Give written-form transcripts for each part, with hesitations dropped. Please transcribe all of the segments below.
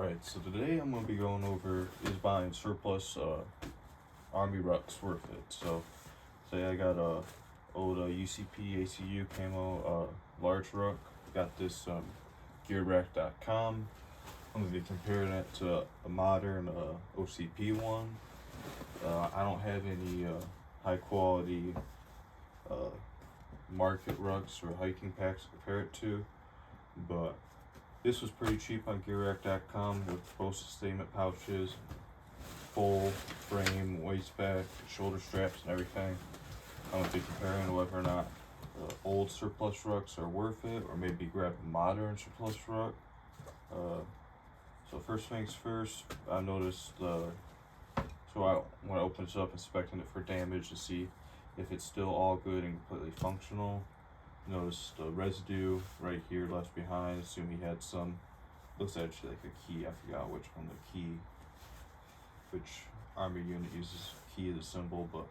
Alright, so today I'm going to be going over is buying surplus Army rucks worth it. So, say I got a old UCP ACU camo large ruck. Got this gearrack.com. I'm going to be comparing it to a modern OCP one. I don't have any high quality market rucks or hiking packs to compare it to, but this was pretty cheap on gearrack.com with both sustainment pouches, full frame, waist back, shoulder straps, and everything. I'm going to be comparing whether or not old surplus rucks are worth it, or maybe grab a modern surplus ruck. So first things first, I noticed, when I opened this up, inspecting it for damage to see if it's still all good and completely functional. Noticed the residue right here left behind. Assume he had some, looks actually like a key. I forgot which one the key, which army unit uses key as a symbol, but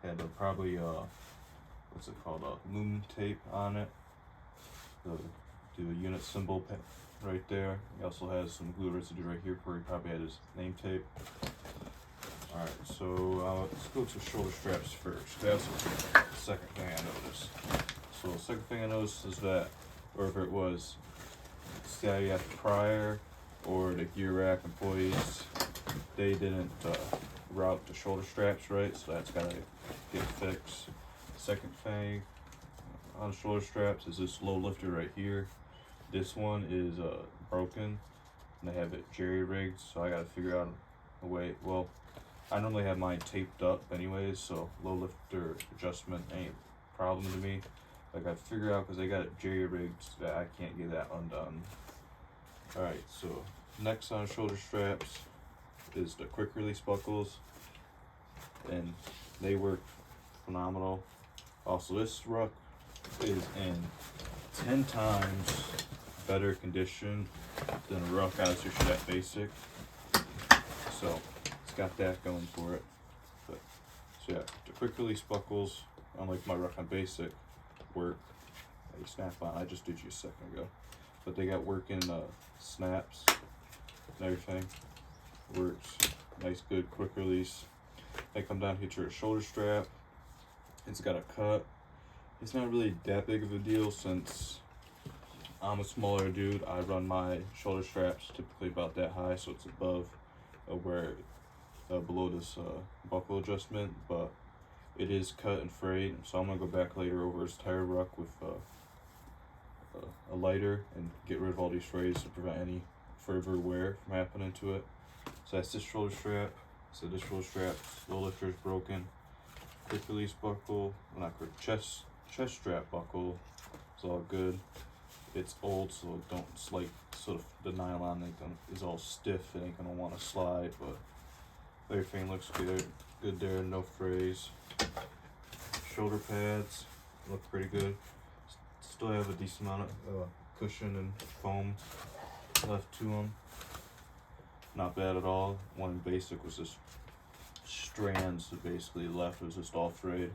had probably what's it called, loom tape on it. Do a unit symbol right there. He also has some glue residue right here where he probably had his name tape. Alright, so let's go to shoulder straps first. That's the second thing I noticed. So the second thing I noticed is that wherever it was, CIF prior or the gear rack employees, they didn't route the shoulder straps right, so that's gotta get fixed. Second thing on the shoulder straps is this low lifter right here. This one is broken, and they have it jerry rigged, so I gotta figure out a way. Well, I normally have mine taped up anyways, so low lifter adjustment ain't a problem to me. I gotta figure out, because they got it jerry rigged, that I can't get that undone. Alright, so next on shoulder straps is the quick release buckles, and they work phenomenal. Also, this ruck is in 10 times better condition than a ruck I was issued at basic, so it's got that going for it. But so yeah, the quick release buckles, unlike my ruck on basic, work. They snap on. I just did you a second ago, but they got working snaps and everything. Works nice, good, quick release. They come down here to a shoulder strap. It's got a cut. It's not really that big of a deal since I'm a smaller dude. I run my shoulder straps typically about that high, so it's above where below this buckle adjustment, but it is cut and frayed, so I'm gonna go back later over his tire ruck with a lighter and get rid of all these frays to prevent any further wear from happening to it. So that's this shoulder strap. So this shoulder strap, low lifter is broken. Quick release buckle, well, not quick, chest strap buckle is all good. It's old, so it's like sort of the nylon is all stiff. It ain't gonna want to slide, but everything looks good there. No frays. Shoulder pads look pretty good. Still have a decent amount of cushion and foam left to them. Not bad at all. One in basic was just strands that basically left. It was just all frayed.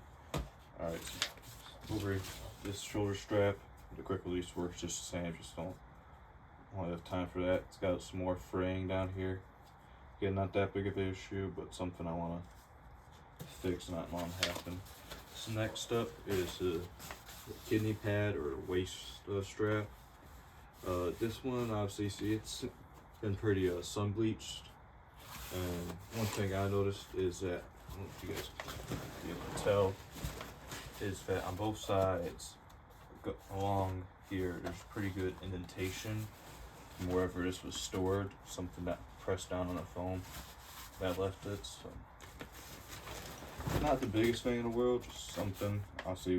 Alright, so over this shoulder strap, the quick release works just the same. Just don't have time for that. It's got some more fraying down here. Again, not that big of an issue, but something I want to fix, not want to happen. So next up is the kidney pad or waist strap. This one, obviously, see, it's been pretty sun bleached. And one thing I noticed is that, I don't know if you guys can tell, is that on both sides along here, there's pretty good indentation from wherever this was stored. Something that pressed down on the foam that left it. So not the biggest thing in the world, just something. Obviously,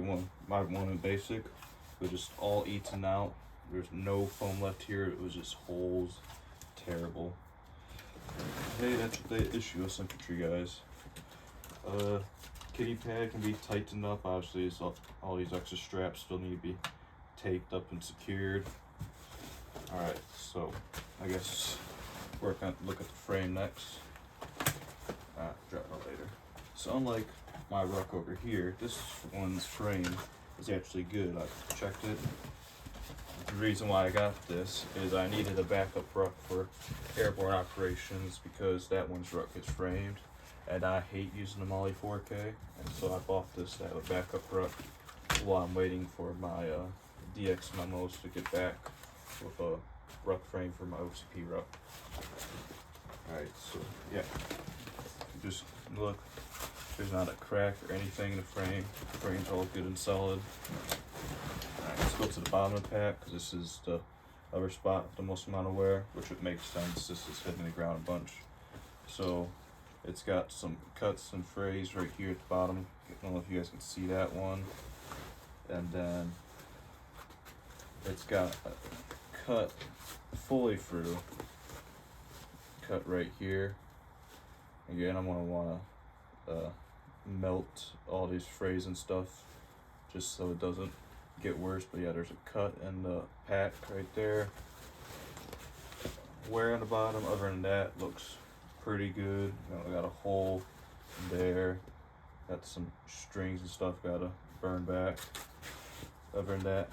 my one in basic, but just all eaten out. There's no foam left here. It was just holes. Terrible. Hey, that's the issue with infantry guys. Kitty pad can be tightened up. Obviously, so all these extra straps still need to be taped up and secured. All right, so I guess look at the frame next. Drop it later. So unlike my ruck over here, this one's frame is actually good. I checked it. the reason why I got this is I needed a backup ruck for airborne operations because that one's ruck gets framed, and I hate using the Molly 4K, and so I bought this to have a backup ruck while I'm waiting for my DX memos to get back with a ruck frame for my OCP ruck. Alright, so yeah, just look, there's not a crack or anything in the frame. The frame's all good and solid. Alright, let's go to the bottom of the pack, because this is the other spot with the most amount of wear, which would make sense. This is hitting the ground a bunch. So it's got some cuts and frays right here at the bottom. I don't know if you guys can see that one. And then it's got a cut fully through, cut right here. Again, I'm gonna wanna melt all these frays and stuff just so it doesn't get worse. But yeah, there's a cut in the pack right there. Wear on the bottom, other than that, looks pretty good. We got a hole there, got some strings and stuff gotta burn back. Other than that,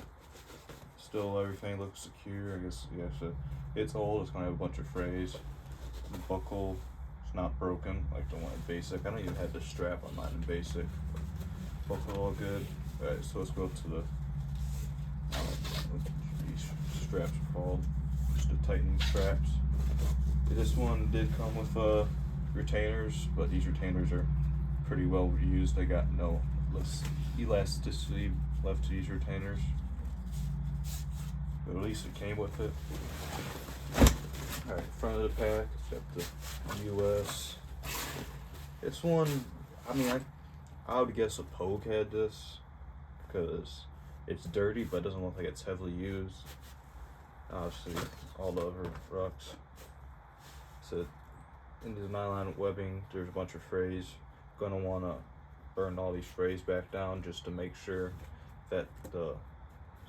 still everything looks secure. I guess, yeah, so it's old, it's gonna have a bunch of frays. The buckle is not broken like the one in basic. I don't even have the strap on mine in basic. Buckle all good. Alright, so let's go to the, I don't know what these straps are called, just the tightening straps. This one did come with retainers, but these retainers are pretty well used. They got no elasticity left to these retainers, but at least it came with it. Alright, front of the pack, it's got the US. It's one, I mean, I would guess a Pogue had this because it's dirty, but it doesn't look like it's heavily used. Obviously, all the other rucks. So in the nylon webbing, there's a bunch of frays. Gonna wanna burn all these frays back down just to make sure that the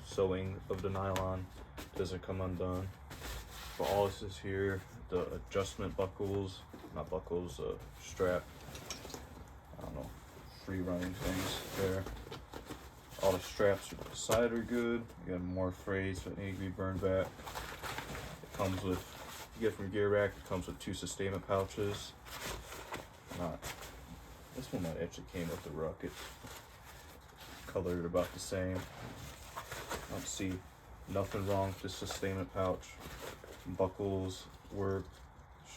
sewing of the nylon doesn't come undone. But all this is here, the adjustment buckles, not buckles, strap, I don't know, free running things there. All the straps on the side are good. You got more frays that need to be burned back. It comes with, you get from Gear Rack, it comes with 2 sustainment pouches. This one might actually came with the ruck. It's colored about the same. I don't see nothing wrong with this sustainment pouch. Buckles work,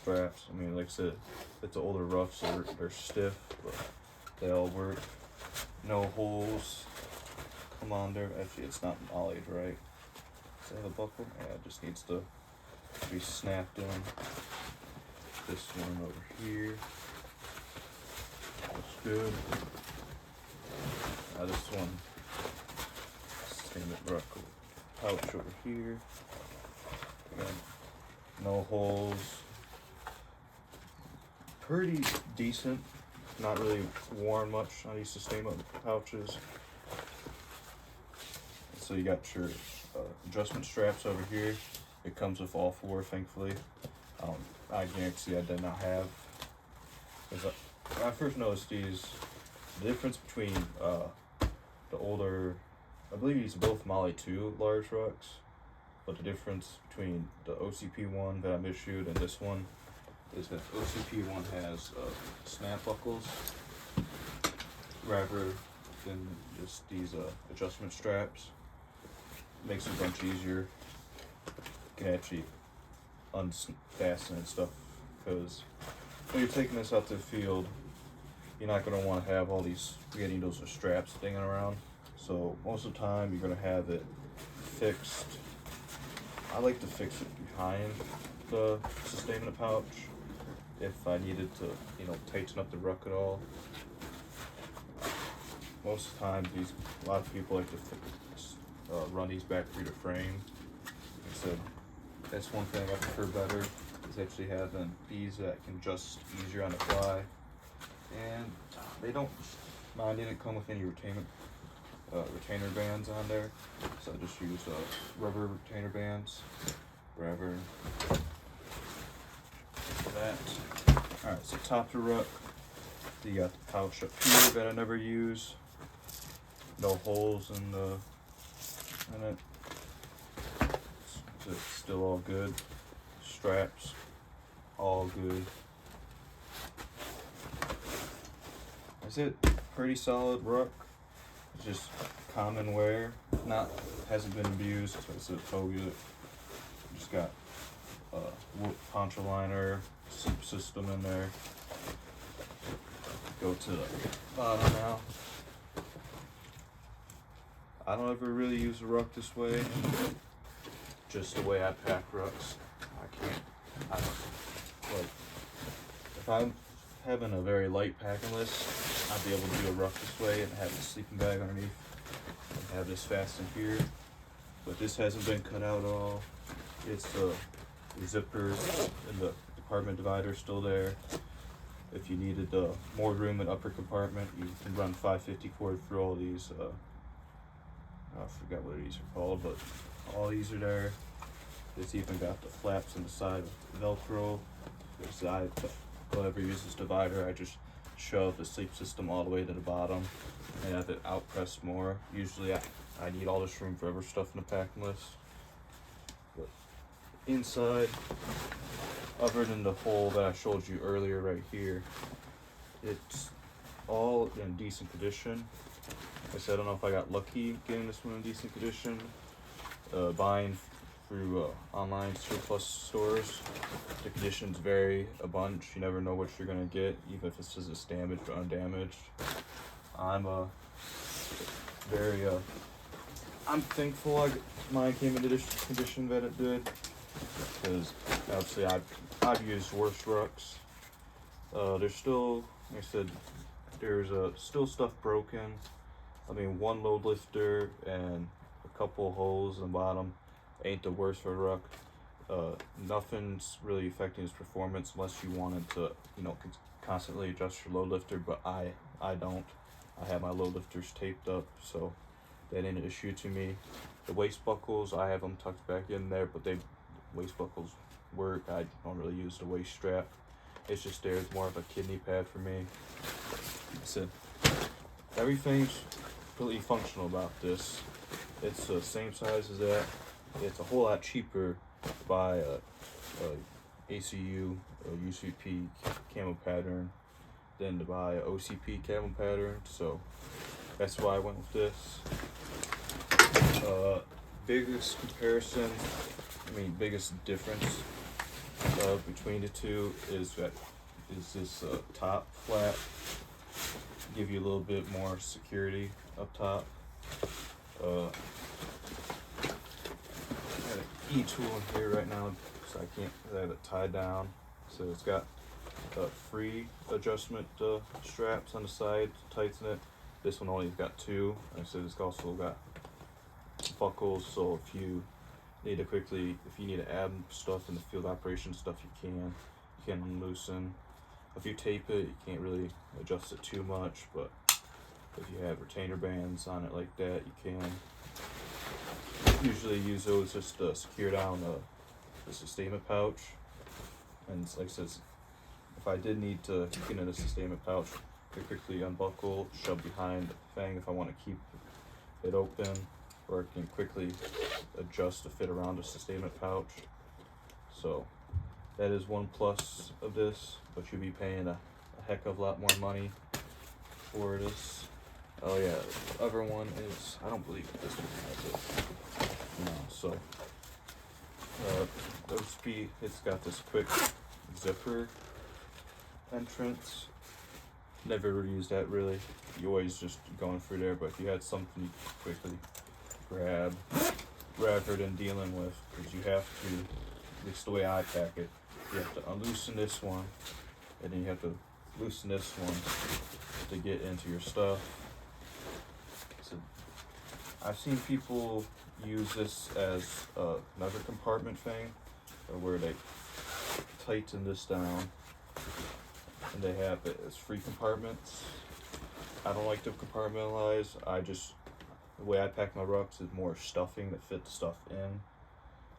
straps. I mean, like I said, it's an older rough, so they're stiff, but they all work. No holes. Come on there. Actually, it's not mollied, right? Is that a buckle? Yeah, it just needs to be snapped in. This one over here. Looks good. Now this one, sustainment buckle pouch over here. Again, no holes. Pretty decent. Not really worn much on these sustainment pouches. So you got your adjustment straps over here. It comes with all 4, thankfully. I guarantee I did not have. When I first noticed these, the difference between the older, I believe these are both Molly 2 large rucks, but the difference between the OCP one that I'm issued and this one is that OCP one has snap buckles rather than just these adjustment straps. Makes it a bunch easier. You can actually unfasten and stuff, because when you're taking this out to the field, you're not going to want to have all these needles or straps dinging around. So most of the time you're going to have it fixed. I like to fix it behind the sustainment pouch if I needed to, you know, tighten up the ruck at all. Most of the time, a lot of people like to run these back through the frame. So that's one thing I prefer better, is actually having these that can adjust easier on the fly. And mine didn't come with any retainer bands on there, so I just used rubber retainer bands. Wherever that. Alright, so top to ruck, you got the pouch up here that I never use. No holes in it. still all good. Straps, all good. That's it. Pretty solid ruck. It's just common wear. Hasn't been abused. So it's a toga. Just got poncho liner, seat system in there. Go to the bottom now. I don't ever really use a ruck this way. Just the way I pack rucks. I don't like, if I'm having a very light packing list, I'd be able to do a ruck this way and have a sleeping bag underneath and have this fastened here. But this hasn't been cut out at all. It's the zippers and the compartment divider still there. If you needed more room in upper compartment, you can run 550 cord through all these. I forgot what these are called, but all these are there. It's even got the flaps on the side of Velcro. Whoever uses divider, I just shove the sleep system all the way to the bottom and have it out pressed more. Usually I need all this room for other stuff in the packing list. But inside, other than the hole that I showed you earlier right here, it's all in decent condition. Like I said, I don't know if I got lucky getting this one in decent condition. Buying through online surplus stores, the conditions vary a bunch. You never know what you're gonna get, even if it says it's damaged or undamaged. I'm thankful mine came into this condition that it did, because obviously I've used worse rucks. There's still, like I said, there's still stuff broken. I mean, one load lifter and a couple holes in the bottom ain't the worst for a ruck. Nothing's really affecting its performance unless you wanted to, constantly adjust your load lifter, but I don't. I have my load lifters taped up, so that ain't an issue to me. The waist buckles, I have them tucked back in there, but waist buckles work. I don't really use the waist strap. It's just there. It's more of a kidney pad for me. So everything's completely functional about this. It's the same size as that. It's a whole lot cheaper to buy a ACU, a UCP camo pattern than to buy a OCP camo pattern. So that's why I went with this. Biggest comparison, biggest difference between the two is this top flap. Give you a little bit more security up top. I have an E-tool in here right now, so I have it tied down. So it's got free adjustment straps on the side to tighten it. This one only's got two. Like I said, it's also got buckles, so if you need to add stuff in the field operation stuff, you can unloosen. If you tape it, you can't really adjust it too much, but if you have retainer bands on it like that, you can. Usually use those just to secure down the sustainment pouch. And like I said, if I did need to get in a sustainment pouch, I could quickly unbuckle, shove behind the fang if I want to keep it open, or I can quickly adjust to fit around a sustainment pouch. So that is one plus of this, but you'll be paying a heck of a lot more money for this. Oh yeah, the other one is, I don't believe this one has it. No, so it's got this quick zipper entrance. Never really used that really. You always just going through there, but if you had something you could quickly grab rather than dealing with, because you have to, at least the way I pack it, you have to unloosen this one, and then you have to loosen this one to get into your stuff. So I've seen people use this as another compartment thing, where they tighten this down and they have it as free compartments. I don't like to compartmentalize. The way I pack my rucks is more stuffing that fits stuff in.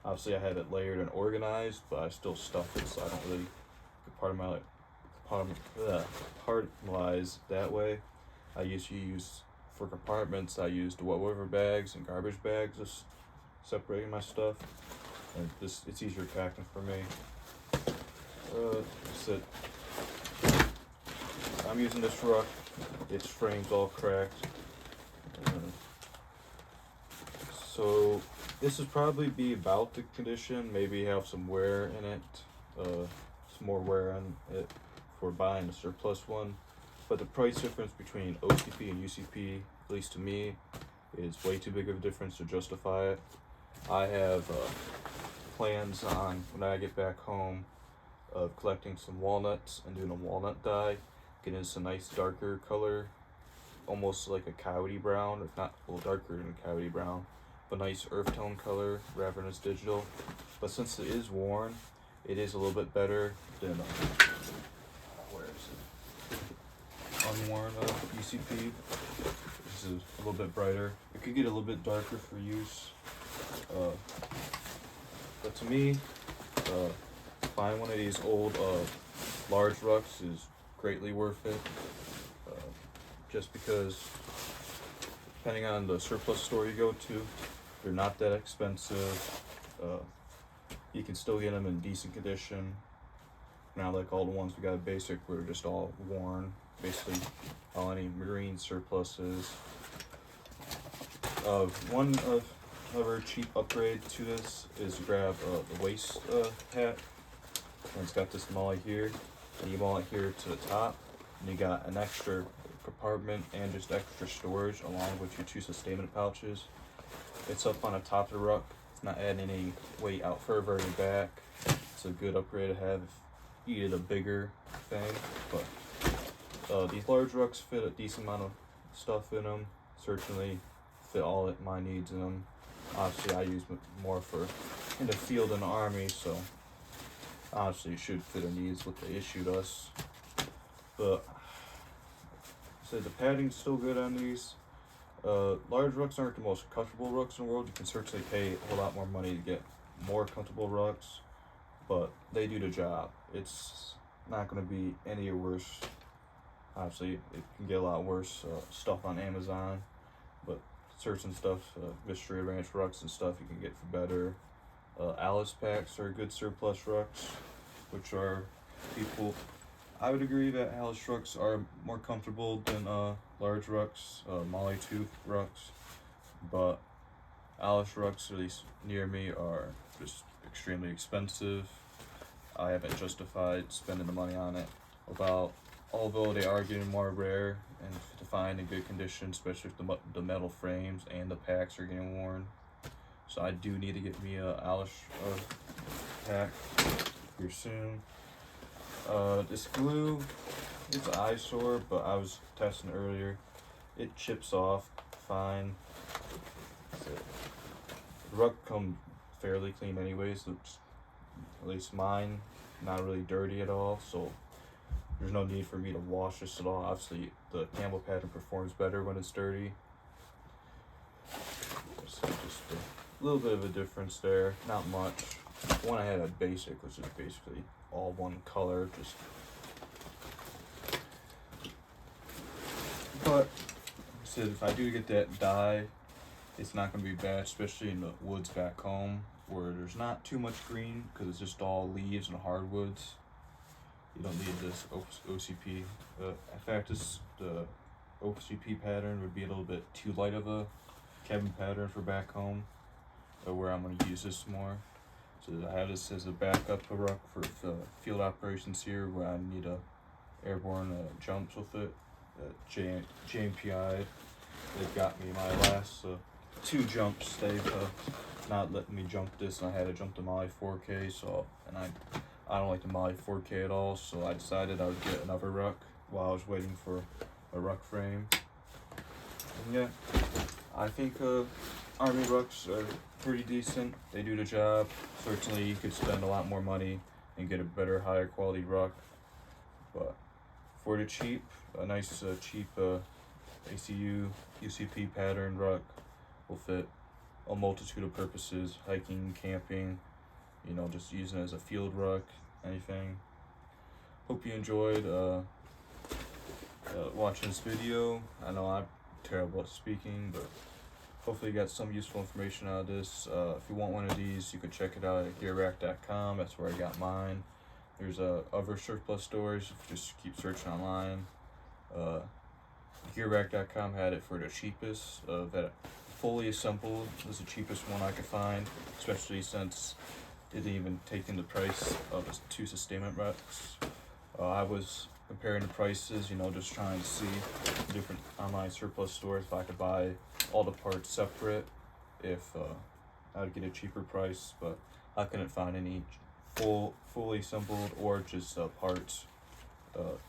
Obviously I have it layered and organized, but I still stuff it, so I don't really compartmentalize that way. I usually use, for compartments, I use the whatever bags and garbage bags, just separating my stuff. and it's easier packing for me. That's it. I'm using this ruck. Its frame's all cracked. So this would probably be about the condition. Maybe have some wear in it. Some more wear on it for buying a surplus one. But the price difference between OCP and UCP, at least to me, is way too big of a difference to justify it. I have plans on, when I get back home, of collecting some walnuts and doing a walnut dye, getting some nice darker color, almost like a coyote brown, if not a little darker than a coyote brown, but nice earth tone color rather than it's digital. But since it is worn, it is a little bit better than where is it? Unworn UCP. This is a little bit brighter. It could get a little bit darker for use, but to me, buying one of these old large rucks is greatly worth it. Just because, depending on the surplus store you go to, they're not that expensive. You can still get them in decent condition. Not like all the ones we got at Basic were just all worn. Basically, all any marine surpluses. One of another cheap upgrade to this is grab the waist hat. And it's got this MOLLE here, and you MOLLE it here to the top, and you got an extra compartment and just extra storage along with your 2 sustainment pouches. It's up on the top of the ruck. It's not adding any weight out further in the back. It's a good upgrade to have if you needed a bigger thing. But these large rucks fit a decent amount of stuff in them. Certainly fit all of my needs in them. Obviously, I use more for in the field and the army, so obviously it should fit the needs what they issued us. But so the padding's still good on these. Large rucks aren't the most comfortable rucks in the world. You can certainly pay a lot more money to get more comfortable rucks, but they do the job. It's not going to be any worse. Obviously, it can get a lot worse stuff on Amazon, but certain stuff, Mystery Ranch rucks and stuff, you can get for better. Alice packs are good surplus rucks, which are people. I would agree that Alice rucks are more comfortable than large rucks, MOLLE tooth rucks, but Alice rucks, at least near me, are just extremely expensive. I haven't justified spending the money on it. Although they are getting more rare and to find in good condition, especially if the metal frames and the packs are getting worn. So I do need to get me a Alice pack here soon. This glue, it's an eyesore, but I was testing earlier. It chips off fine. The ruck comes fairly clean anyways. At least mine, not really dirty at all. So there's no need for me to wash this at all. Obviously, the Campbell pattern performs better when it's dirty. So just a little bit of a difference there, not much. The one I had at Basic was just basically all one color, but if I do get that dye, it's not going to be bad, especially in the woods back home where there's not too much green because it's just all leaves and hardwoods. You don't need this OCP. In fact, the OCP pattern would be a little bit too light of a cabin pattern for back home, where I'm going to use this more. So I have this as a backup ruck for field operations here where I need airborne jumps with it. JMPI, they've got me my last 2 jumps. They've not letting me jump this, and I had to jump the MOLLE 4K. And I don't like the MOLLE 4K at all, so I decided I would get another ruck while I was waiting for a ruck frame. And yeah, I think Army rucks are pretty decent. They do the job. Certainly you could spend a lot more money and get a better, higher quality ruck, but for the cheap, a nice cheap ACU UCP pattern ruck will fit a multitude of purposes: hiking, camping, just using it as a field ruck, anything. Hope you enjoyed watching this video. I know I'm terrible at speaking, but hopefully you got some useful information out of this. If you want one of these, you can check it out at gearrack.com. That's where I got mine. There's other surplus stores. Just keep searching online. Gearrack.com had it for the cheapest. That fully assembled was the cheapest one I could find, especially since it didn't even take in the price of the 2 sustainment rucks. I was comparing the prices, just trying to see different online surplus stores if I could buy all the parts separate, if I'd get a cheaper price, but I couldn't find any fully assembled or just parts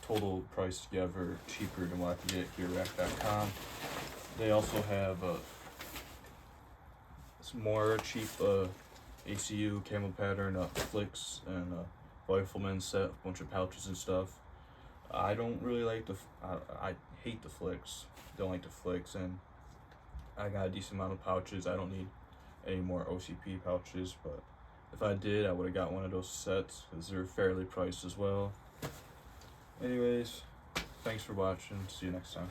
total price together cheaper than what I could get at gearrack.com. They also have some more cheap ACU camel pattern flicks and rifleman set, a bunch of pouches and stuff. I don't really like I hate the flicks. Don't like the flicks, and I got a decent amount of pouches. I don't need any more OCP pouches, but if I did, I would have got one of those sets because they're fairly priced as well. Anyways, thanks for watching. See you next time.